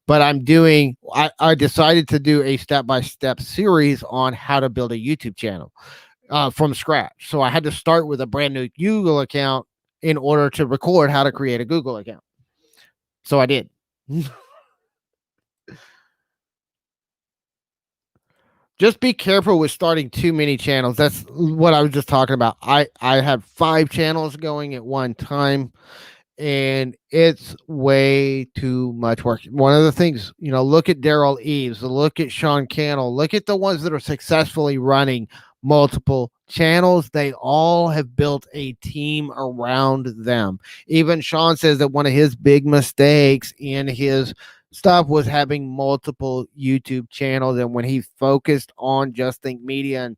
But I decided to do a step-by-step series on how to build a YouTube channel from scratch. So I had to start with a brand new Google account in order to record how to create a Google account. So I did. Just be careful with starting too many channels. That's what I was just talking about. I have 5 channels going at one time, and it's way too much work. One of the things, look at Daryl Eves, look at Sean Cannell, look at the ones that are successfully running multiple channels. They all have built a team around them. Even Sean says that one of his big mistakes in his stuff was having multiple YouTube channels, and when he focused on Just Think Media and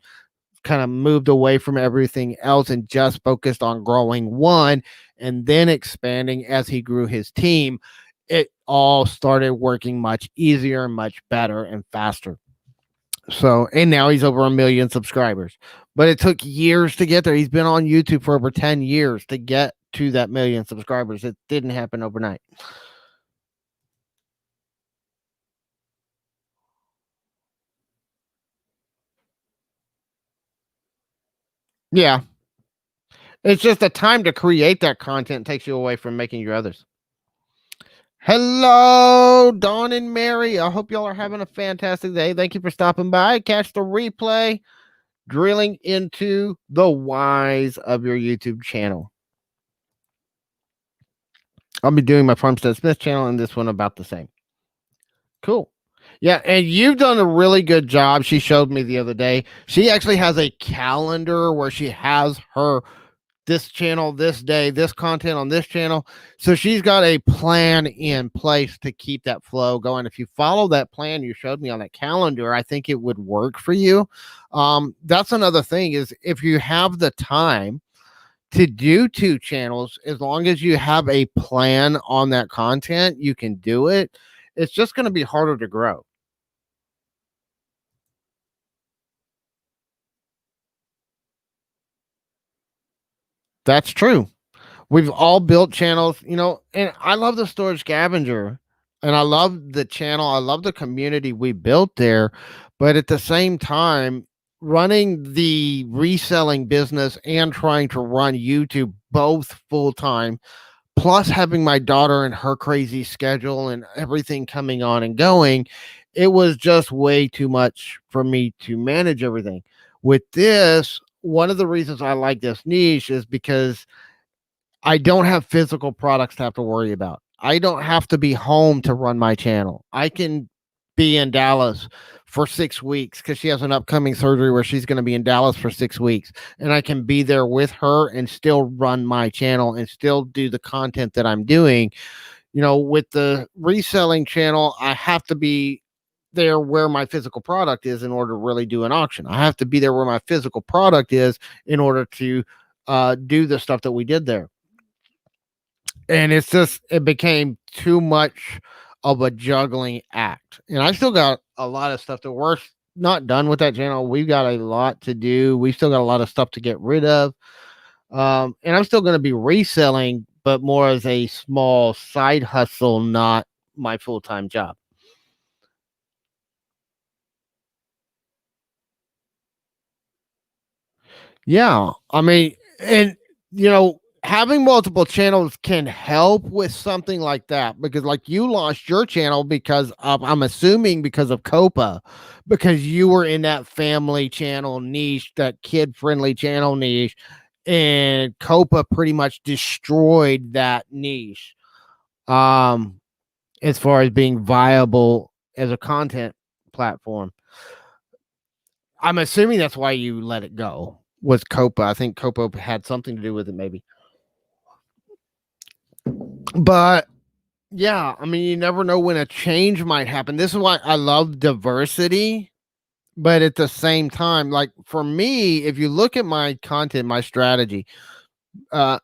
kind of moved away from everything else and just focused on growing one and then expanding as he grew his team, it all started working much easier, much better, and faster. So, and now he's over 1 million subscribers, but it took years to get there. He's been on YouTube for over 10 years to get to that 1 million subscribers. It didn't happen overnight. Yeah. It's just the time to create that content takes you away from making your others. Hello, Dawn and Mary. I hope y'all are having a fantastic day. Thank you for stopping by. Catch the replay, drilling into the whys of your YouTube channel. I'll be doing my Farmstead Smith channel and this one about the same. Cool. Yeah, and you've done a really good job. She showed me the other day. She actually has a calendar where she has her this channel, this day, this content on this channel. So she's got a plan in place to keep that flow going. If you follow that plan you showed me on that calendar, I think it would work for you. That's another thing is if you have the time to do 2 channels, as long as you have a plan on that content, you can do it. It's just going to be harder to grow. That's true. We've all built channels, and I love the storage scavenger and I love the channel. I love the community we built there. But at the same time, running the reselling business and trying to run YouTube both full time, plus having my daughter and her crazy schedule and everything coming on and going, it was just way too much for me to manage everything. With this, one of the reasons I like this niche is because I don't have physical products to have to worry about. I don't have to be home to run my channel. I can be in Dallas for 6 weeks because she has an upcoming surgery where she's going to be in Dallas for 6 weeks. And I can be there with her and still run my channel and still do the content that I'm doing. With the reselling channel, I have to be there where my physical product is in order to really do an auction. I have to be there where my physical product is in order to do the stuff that we did there. And it became too much of a juggling act. And I still got a lot of stuff that we're not done with that channel. We've got a lot to do. We've still got a lot of stuff to get rid of. And I'm still going to be reselling, but more as a small side hustle, not my full-time job. Yeah, I mean, and having multiple channels can help with something like that because, like, you launched your channel because of, I'm assuming, because of Copa, because you were in that family channel niche, that kid-friendly channel niche, and Copa pretty much destroyed that niche. Um, as far as being viable as a content platform. I'm assuming that's why you let it go. Was Copa? I think Copa had something to do with it, maybe. But yeah, I mean, you never know when a change might happen. This is why I love diversity, but at the same time, like for me, if you look at my content, my strategy, uh,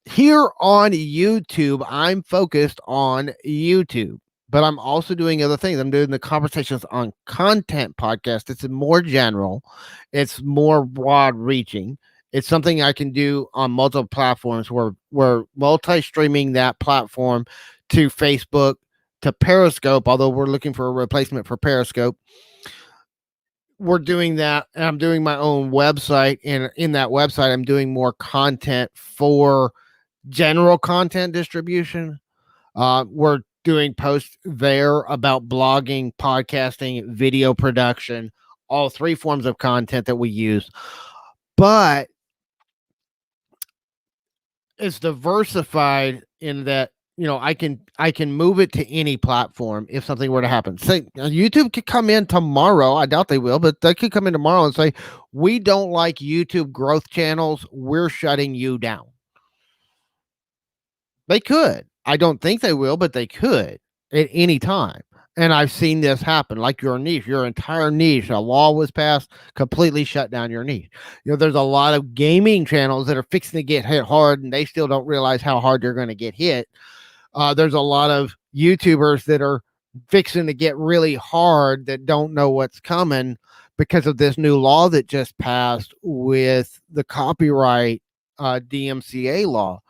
here on YouTube, I'm focused on YouTube, but I'm also doing other things. I'm doing the Conversations on Content podcast. It's more general, it's more broad reaching. It's something I can do on multiple platforms. We're multi-streaming that platform to Facebook, to Periscope, although we're looking for a replacement for Periscope. We're doing that, and I'm doing my own website, and in that website I'm doing more content for general content distribution. We're doing posts there about blogging, podcasting, video production, all three forms of content that we use. But it's diversified in that I can move it to any platform if something were to happen. Say YouTube could come in tomorrow. I doubt they will, but they could come in tomorrow and say, we don't like YouTube growth channels. We're shutting you down. They could. I don't think they will, but they could at any time. And I've seen this happen, like your niche, your entire niche. A law was passed, completely shut down your niche. There's a lot of gaming channels that are fixing to get hit hard, and they still don't realize how hard they're going to get hit. There's a lot of YouTubers that are fixing to get really hard that don't know what's coming because of this new law that just passed with the copyright DMCA law.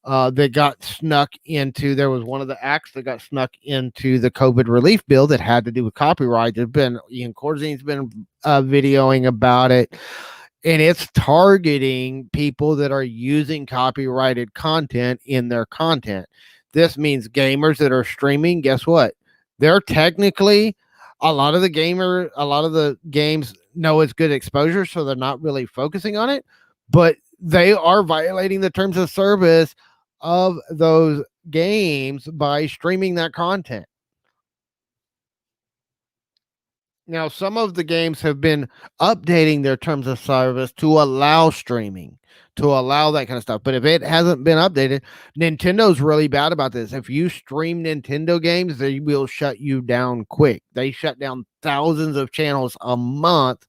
That got snuck into, there was one of the acts that got snuck into the COVID relief bill that had to do with copyright. There's been, Ian Corzine's been videoing about it, and it's targeting people that are using copyrighted content in their content. This means gamers that are streaming, guess what? They're technically, a lot of the games know it's good exposure, so they're not really focusing on it, but they are violating the terms of service of those games by streaming that content. Now, some of the games have been updating their terms of service to allow streaming, to allow that kind of stuff. But if it hasn't been updated, Nintendo's really bad about this. If you stream Nintendo games, they will shut you down quick. They shut down thousands of channels a month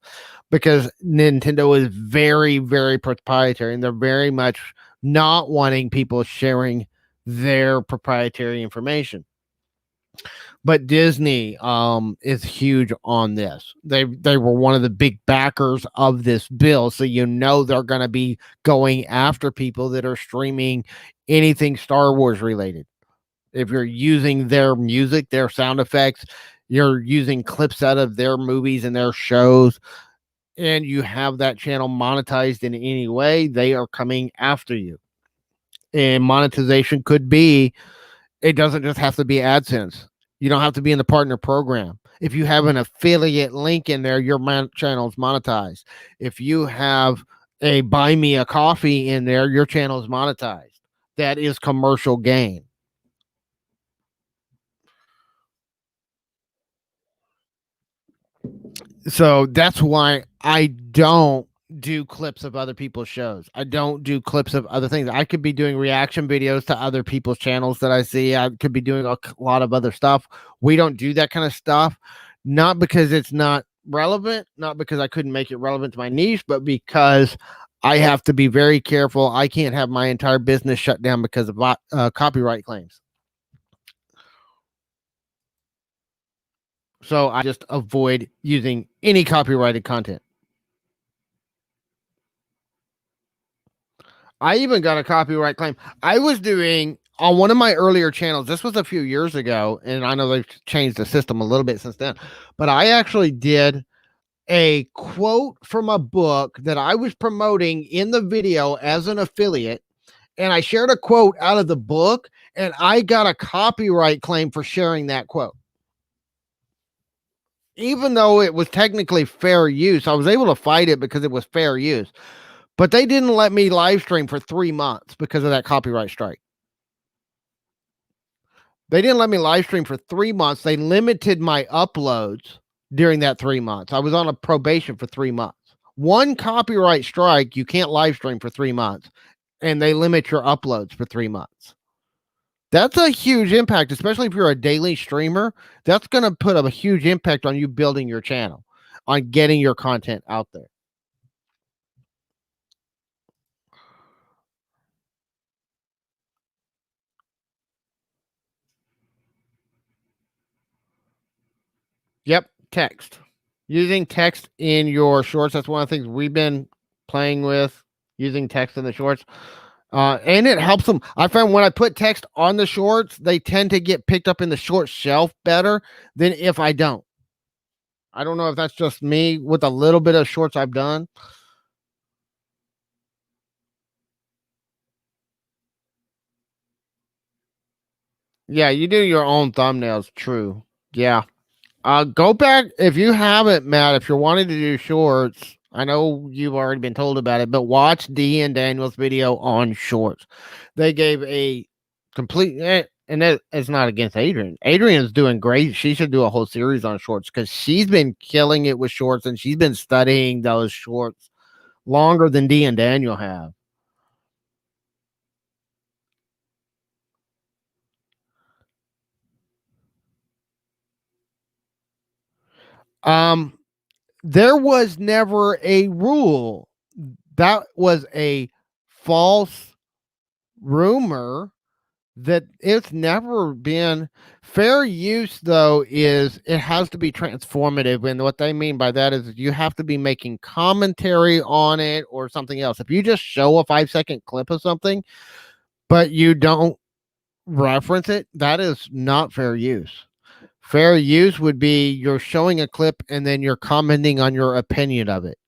because Nintendo is very, very proprietary, and they're very much not wanting people sharing their proprietary information. But Disney is huge on this. They were one of the big backers of this bill, so they're going to be going after people that are streaming anything Star Wars related. If you're using their music, their sound effects, you're using clips out of their movies and their shows, and you have that channel monetized in any way, they are coming after you. And monetization could be, it doesn't just have to be AdSense. You don't have to be in the partner program. If you have an affiliate link in there, your channel is monetized. If you have a buy me a coffee in there, your channel is monetized. That is commercial gain. So that's why I don't do clips of other people's shows. I don't do clips of other things. I could be doing reaction videos to other people's channels that I see. I could be doing a lot of other stuff. We don't do that kind of stuff, not because it's not relevant, not because I couldn't make it relevant to my niche, but because I have to be very careful. I can't have my entire business shut down because of copyright claims. So I just avoid using any copyrighted content. I even got a copyright claim. I was doing on one of my earlier channels. This was a few years ago, and I know they've changed the system a little bit since then. But I actually did a quote from a book that I was promoting in the video as an affiliate, and I shared a quote out of the book, and I got a copyright claim for sharing that quote. Even though it was technically fair use, I was able to fight it because it was fair use. But they didn't let me live stream for 3 months because of that copyright strike. They didn't let me live stream for 3 months. They limited my uploads during that 3 months. I was on a probation for 3 months. One copyright strike, you can't live stream for 3 months, and they limit your uploads for 3 months. That's a huge impact, especially if you're a daily streamer. That's going to put a huge impact on you building your channel, on getting your content out there. Yep, text. Using text in your shorts. That's one of the things we've been playing with, using text in the shorts. And it helps them. I find when I put text on the shorts, they tend to get picked up in the short shelf better than if I don't. I don't know if that's just me with a little bit of shorts I've done. Yeah, you do your own thumbnails. True. Yeah. Go back if you haven't, Matt. If you're wanting to do shorts, I know you've already been told about it, but watch D and Daniel's video on shorts. They gave a complete, and it's not against Adrian. Adrian is doing great. She should do a whole series on shorts because she's been killing it with shorts, and she's been studying those shorts longer than D and Daniel have. Um, there was never a rule. That was a false rumor that it's never been fair use. Though, is it has to be transformative, and what they mean by that is you have to be making commentary on it or something else. If you just show a 5-second clip of something but you don't reference it, that is not fair use. Fair use would be you're showing a clip and then you're commenting on your opinion of it.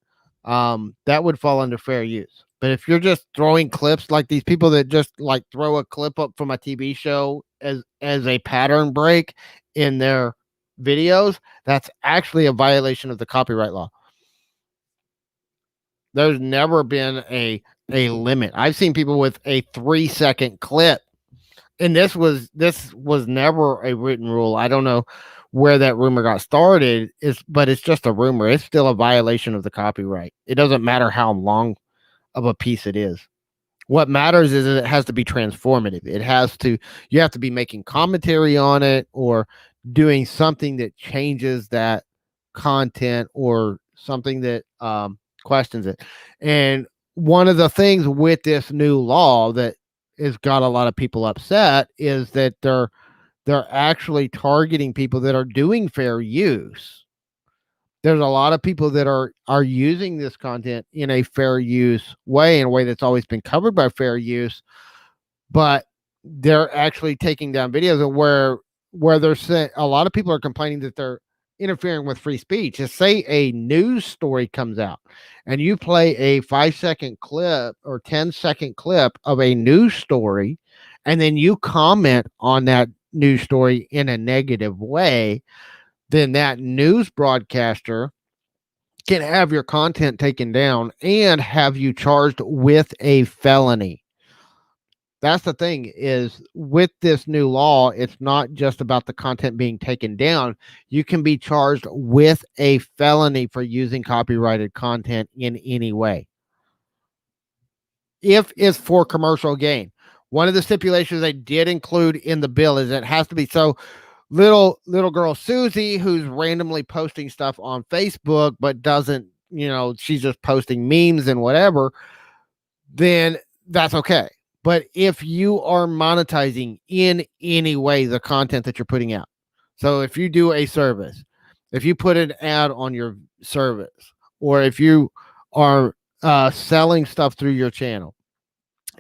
That would fall under fair use. But if you're just throwing clips like these people that just like throw a clip up from a TV show as a pattern break in their videos, that's actually a violation of the copyright law. There's never been a limit. I've seen people with a 3-second clip, and this was never a written rule. I don't know where that rumor got started, but it's just a rumor. It's still a violation of the copyright. It doesn't matter how long of a piece it is. What matters is it has to be transformative. You have to be making commentary on it or doing something that changes that content or something that questions it. And one of the things with this new law that has got a lot of people upset is that they're actually targeting people that are doing fair use. There's a lot of people that are using this content in a fair use way, in a way that's always been covered by fair use, but they're actually taking down videos of where they're saying a lot of people are complaining that they're interfering with free speech. Just say a news story comes out and you play a 5-second clip or 10-second clip of a news story, and then you comment on that news story in a negative way, then that news broadcaster can have your content taken down and have you charged with a felony. That's the thing, is with this new law, it's not just about the content being taken down. You can be charged with a felony for using copyrighted content in any way, if it's for commercial gain. One of the stipulations they did include in the bill is it has to be so little girl Susie, who's randomly posting stuff on Facebook but doesn't, she's just posting memes and whatever, then that's okay. But if you are monetizing in any way the content that you're putting out, so if you do a service, if you put an ad on your service, or if you are selling stuff through your channel,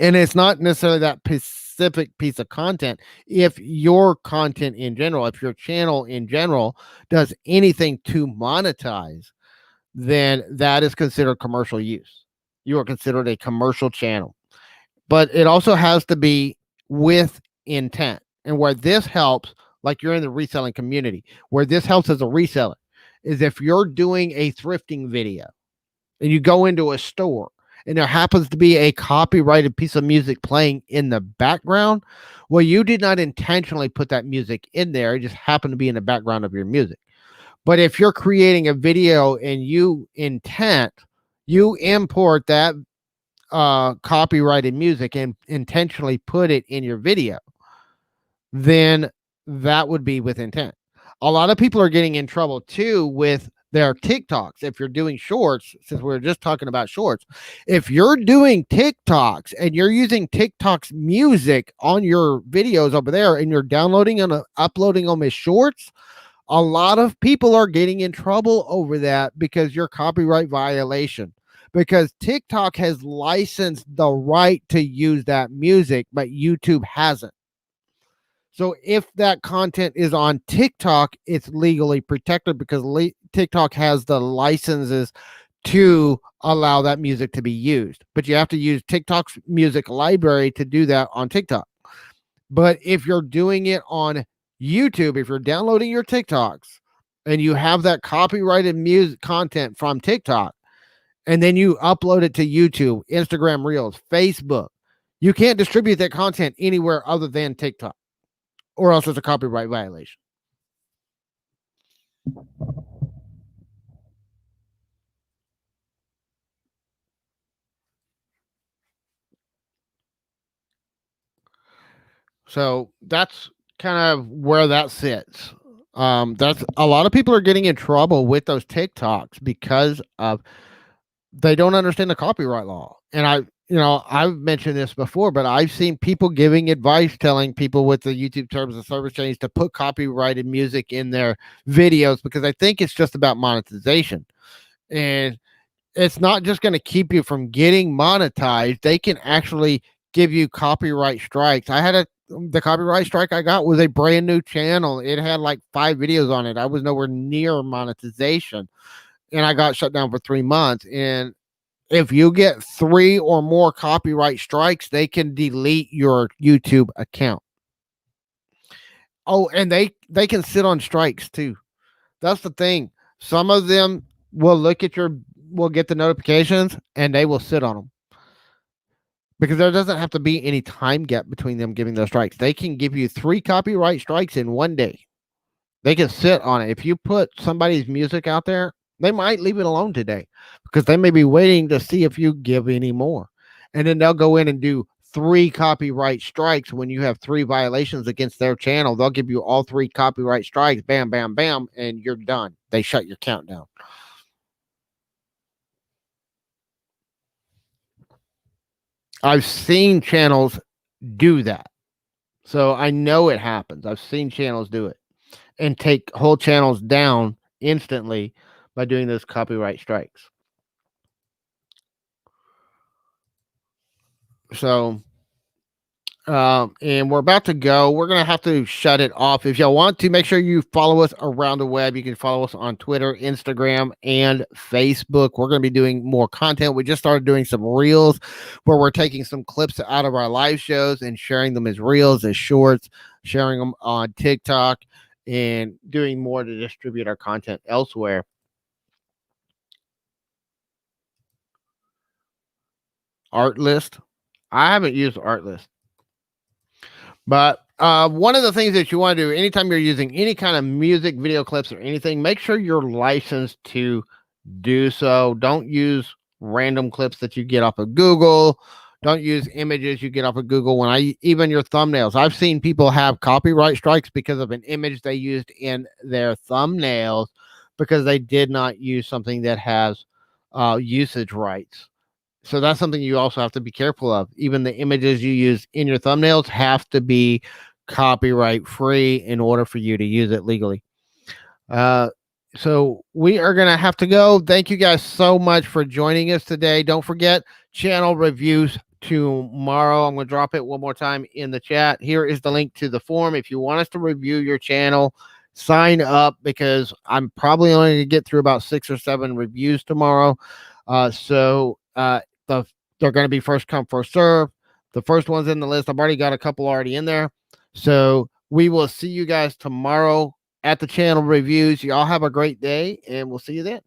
And it's not necessarily that specific piece of content. If your content in general, if your channel in general does anything to monetize, then that is considered commercial use. You are considered a commercial channel. But it also has to be with intent. And where this helps, like you're in the reselling community, where this helps as a reseller is if you're doing a thrifting video and you go into a store and there happens to be a copyrighted piece of music playing in the background, well, you did not intentionally put that music in there. It just happened to be in the background of your music. But if you're creating a video and you import that copyrighted music and intentionally put it in your video, then that would be with intent. A lot of people are getting in trouble too with their TikToks. If you're doing shorts, since we're just talking about shorts, if you're doing TikToks and you're using TikTok's music on your videos over there and you're downloading and uploading them as shorts, a lot of people are getting in trouble over that because you're copyright violation. Because TikTok has licensed the right to use that music, but YouTube hasn't. So if that content is on TikTok, it's legally protected because TikTok has the licenses to allow that music to be used. But you have to use TikTok's music library to do that on TikTok. But if you're doing it on YouTube, if you're downloading your TikToks and you have that copyrighted music content from TikTok, and then you upload it to YouTube, Instagram Reels, Facebook, you can't distribute that content anywhere other than TikTok, or else it's a copyright violation. So that's kind of where that sits. That's a lot of people are getting in trouble with those TikToks because of they don't understand the copyright law. And I've mentioned this before, but I've seen people giving advice telling people with the YouTube terms of service change to put copyrighted music in their videos because I think it's just about monetization. And it's not just going to keep you from getting monetized. They can actually give you copyright strikes. The copyright strike I got was a brand new channel. It had like 5 videos on it. I was nowhere near monetization and I got shut down for 3 months. And if you get 3 or more copyright strikes, they can delete your YouTube account. Oh, and they can sit on strikes too. That's the thing. Some of them will get the notifications and they will sit on them. Because there doesn't have to be any time gap between them giving those strikes. They can give you 3 copyright strikes in one day. They can sit on it. If you put somebody's music out there, they might leave it alone today because they may be waiting to see if you give any more. And then they'll go in and do 3 copyright strikes when you have 3 violations against their channel. They'll give you all 3 copyright strikes, bam, bam, bam, and you're done. They shut your countdown. I've seen channels do that. So I know it happens. I've seen channels do it and take whole channels down instantly by doing those copyright strikes. So, and we're about to go. We're going to have to shut it off. If y'all want to, make sure you follow us around the web. You can follow us on Twitter, Instagram, and Facebook. We're going to be doing more content. We just started doing some reels where we're taking some clips out of our live shows and sharing them as reels, as shorts, sharing them on TikTok, and doing more to distribute our content elsewhere. Artlist. I haven't used Artlist. But one of the things that you want to do anytime you're using any kind of music, video clips, or anything, make sure you're licensed to do so. Don't use random clips that you get off of Google. Don't use images you get off of Google. Even your thumbnails. I've seen people have copyright strikes because of an image they used in their thumbnails because they did not use something that has usage rights. So that's something you also have to be careful of. Even the images you use in your thumbnails have to be copyright free in order for you to use it legally. So we are going to have to go. Thank you guys so much for joining us today. Don't forget, channel reviews tomorrow. I'm going to drop it one more time in the chat. Here is the link to the form. If you want us to review your channel, sign up, because I'm probably only going to get through about 6 or 7 reviews tomorrow. They're going to be first come, first serve. The first one's in the list. I've already got a couple already in there. So we will see you guys tomorrow at the channel reviews. Y'all have a great day, and we'll see you then.